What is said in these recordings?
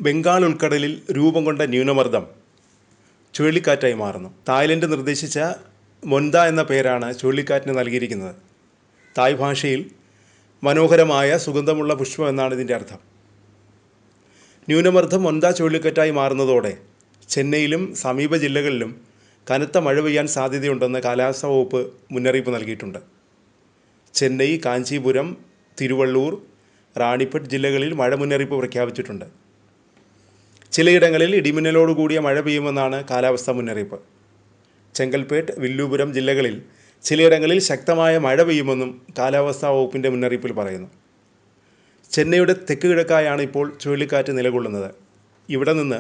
ബംഗാൾ ഉൾക്കടലിൽ രൂപം കൊണ്ട ന്യൂനമർദ്ദം ചുഴലിക്കാറ്റായി മാറുന്നു. തായ്ലൻഡ് നിർദ്ദേശിച്ച മൊൻത എന്ന പേരാണ് ചുഴലിക്കാറ്റിന് നൽകിയിരിക്കുന്നത്. തായ് ഭാഷയിൽ മനോഹരമായ സുഗന്ധമുള്ള പുഷ്പം എന്നാണ് ഇതിൻ്റെ അർത്ഥം. ന്യൂനമർദ്ദം മൊൻത ചുഴലിക്കാറ്റായി മാറുന്നതോടെ ചെന്നൈയിലും സമീപ ജില്ലകളിലും കനത്ത മഴ പെയ്യാൻ സാധ്യതയുണ്ടെന്ന് കാലാവസ്ഥാ വകുപ്പ് മുന്നറിയിപ്പ് നൽകിയിട്ടുണ്ട്. ചെന്നൈ, കാഞ്ചീപുരം, തിരുവള്ളൂർ, റാണിപ്പെട്ട് ജില്ലകളിൽ മഴ മുന്നറിയിപ്പ് പ്രഖ്യാപിച്ചിട്ടുണ്ട്. ചിലയിടങ്ങളിൽ ഇടിമിന്നലോടുകൂടിയ മഴ പെയ്യുമെന്നാണ് കാലാവസ്ഥാ മുന്നറിയിപ്പ്. ചെങ്കൽപ്പേട്ട്, വില്ലുപുരം ജില്ലകളിൽ ചിലയിടങ്ങളിൽ ശക്തമായ മഴ പെയ്യുമെന്നും കാലാവസ്ഥാ വകുപ്പിൻ്റെ മുന്നറിയിപ്പിൽ പറയുന്നു. ചെന്നൈയുടെ തെക്ക് കിഴക്കായാണ് ഇപ്പോൾ ചുഴലിക്കാറ്റ് നിലകൊള്ളുന്നത്. ഇവിടെ നിന്ന്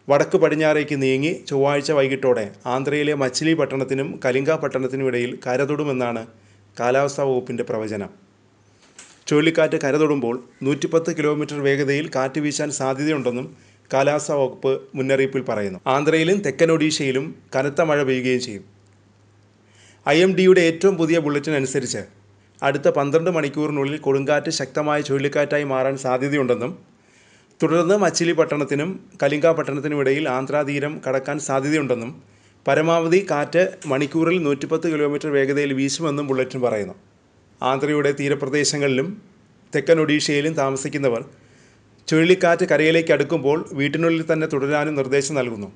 വടക്ക് പടിഞ്ഞാറേക്ക് നീങ്ങി ചൊവ്വാഴ്ച വൈകിട്ടോടെ ആന്ധ്രയിലെ മച്ചിലിപട്ടണത്തിനും കലിംഗ പട്ടണത്തിനും ഇടയിൽ കരതൊടുമെന്നാണ് കാലാവസ്ഥാ വകുപ്പിൻ്റെ പ്രവചനം. ചുഴലിക്കാറ്റ് കരതൊടുമ്പോൾ 110 കിലോമീറ്റർ വേഗതയിൽ കാറ്റ് വീശാൻ സാധ്യതയുണ്ടെന്നും കാലാവസ്ഥാ വകുപ്പ് മുന്നറിയിപ്പിൽ പറയുന്നു. ആന്ധ്രയിലും തെക്കൻ ഒഡീഷയിലും കനത്ത മഴ പെയ്യുകയും ചെയ്യും. IMDയുടെ ഏറ്റവും പുതിയ ബുള്ളറ്റിൻ അനുസരിച്ച് അടുത്ത 12 മണിക്കൂറിനുള്ളിൽ കൊടുങ്കാറ്റ് ശക്തമായ ചുഴലിക്കാറ്റായി മാറാൻ സാധ്യതയുണ്ടെന്നും തുടർന്ന് മച്ചിലിപട്ടണത്തിനും കലിംഗ പട്ടണത്തിനും ഇടയിൽ ആന്ധ്രാതീരം കടക്കാൻ സാധ്യതയുണ്ടെന്നും പരമാവധി കാറ്റ് മണിക്കൂറിൽ 110 കിലോമീറ്റർ വേഗതയിൽ വീശുമെന്നും ബുള്ളറ്റിൻ പറയുന്നു. ആന്ധ്രയുടെ തീരപ്രദേശങ്ങളിലും തെക്കൻ ഒഡീഷയിലും താമസിക്കുന്നവർ ചുഴലിക്കാറ്റ് കരയിലേക്ക് അടുക്കുമ്പോൾ വീട്ടിനുള്ളിൽ തന്നെ തുടരാനും നിർദ്ദേശം നൽകുന്നു.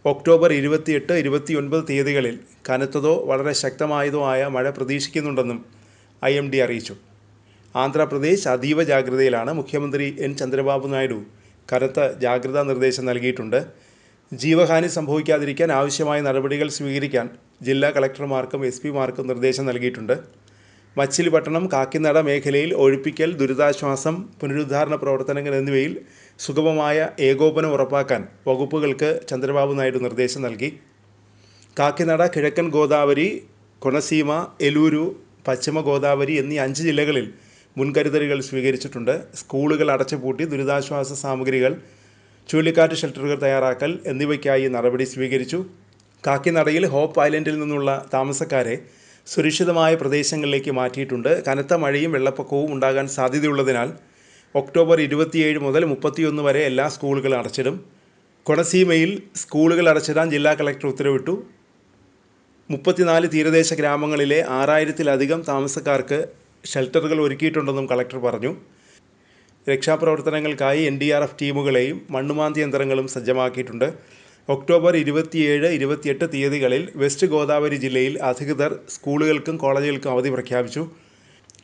ഒക്ടോബർ 28, 29 തീയതികളിൽ കനത്തതോ വളരെ ശക്തമായതോ ആയ മഴ പ്രതീക്ഷിക്കുന്നുണ്ടെന്നും IMD അറിയിച്ചു. ആന്ധ്രാപ്രദേശ് അതീവ ജാഗ്രതയിലാണ്. മുഖ്യമന്ത്രി N. ചന്ദ്രബാബു നായിഡു കനത്ത ജാഗ്രതാ നിർദ്ദേശം നൽകിയിട്ടുണ്ട്. ജീവഹാനി സംഭവിക്കാതിരിക്കാൻ ആവശ്യമായ നടപടികൾ സ്വീകരിക്കാൻ ജില്ലാ കളക്ടർമാർക്കും SP-മാർക്കും നിർദ്ദേശം നൽകിയിട്ടുണ്ട്. മച്ചിലിപട്ടണം, കാക്കിനട മേഖലയിൽ ഒഴിപ്പിക്കൽ, ദുരിതാശ്വാസം, പുനരുദ്ധാരണ പ്രവർത്തനങ്ങൾ എന്നിവയിൽ സുഗമമായ ഏകോപനം ഉറപ്പാക്കാൻ വകുപ്പുകൾക്ക് ചന്ദ്രബാബു നായിഡു നിർദ്ദേശം നൽകി. കാക്കിനട, കിഴക്കൻ ഗോദാവരി, കൊണസീമ, എലൂരു, പശ്ചിമ ഗോദാവരി എന്നീ 5 ജില്ലകളിൽ മുൻകരുതലുകൾ സ്വീകരിച്ചിട്ടുണ്ട്. സ്കൂളുകൾ അടച്ചുപൂട്ടി ദുരിതാശ്വാസ സാമഗ്രികൾ, ചുഴലിക്കാറ്റ് ഷെൽട്ടറുകൾ തയ്യാറാക്കൽ എന്നിവയ്ക്കായി നടപടി സ്വീകരിച്ചു. കാക്കിനടയിൽ ഹോപ്പ് ഐലൻഡിൽ നിന്നുള്ള താമസക്കാരെ സുരക്ഷിതമായ പ്രദേശങ്ങളിലേക്ക് മാറ്റിയിട്ടുണ്ട്. കനത്ത മഴയും വെള്ളപ്പൊക്കവും ഉണ്ടാകാൻ സാധ്യതയുള്ളതിനാൽ ഒക്ടോബർ 27 മുതൽ 31 വരെ എല്ലാ സ്കൂളുകളും അടച്ചിടും. കൊണസീമയിൽ സ്കൂളുകൾ അടച്ചിടാൻ ജില്ലാ കളക്ടർ ഉത്തരവിട്ടു. 34 തീരദേശ ഗ്രാമങ്ങളിലെ 6000-ലധികം താമസക്കാർക്ക് ഷെൽട്ടറുകൾ ഒരുക്കിയിട്ടുണ്ടെന്നും കളക്ടർ പറഞ്ഞു. രക്ഷാപ്രവർത്തനങ്ങൾക്കായി NDRF ടീമുകളെയും മണ്ണുമാന്തി യന്ത്രങ്ങളും സജ്ജമാക്കിയിട്ടുണ്ട്. ഒക്ടോബർ 27, 28 തീയതികളിൽ വെസ്റ്റ് ഗോദാവരി ജില്ലയിൽ അധികൃതർ സ്കൂളുകൾക്കും കോളേജുകൾക്കും അവധി പ്രഖ്യാപിച്ചു.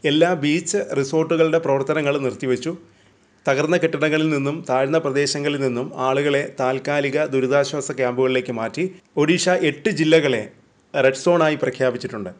എല്ലാ ബീച്ച് റിസോർട്ടുകളുടെ പ്രവർത്തനങ്ങൾ നിർത്തിവെച്ചു. തകർന്ന കെട്ടിടങ്ങളിൽ നിന്നും താഴ്ന്ന പ്രദേശങ്ങളിൽ നിന്നും ആളുകളെ താൽക്കാലിക ദുരിതാശ്വാസ ക്യാമ്പുകളിലേക്ക് മാറ്റി. ഒഡീഷ 8 ജില്ലകളെ റെഡ് സോണായി പ്രഖ്യാപിച്ചിട്ടുണ്ട്.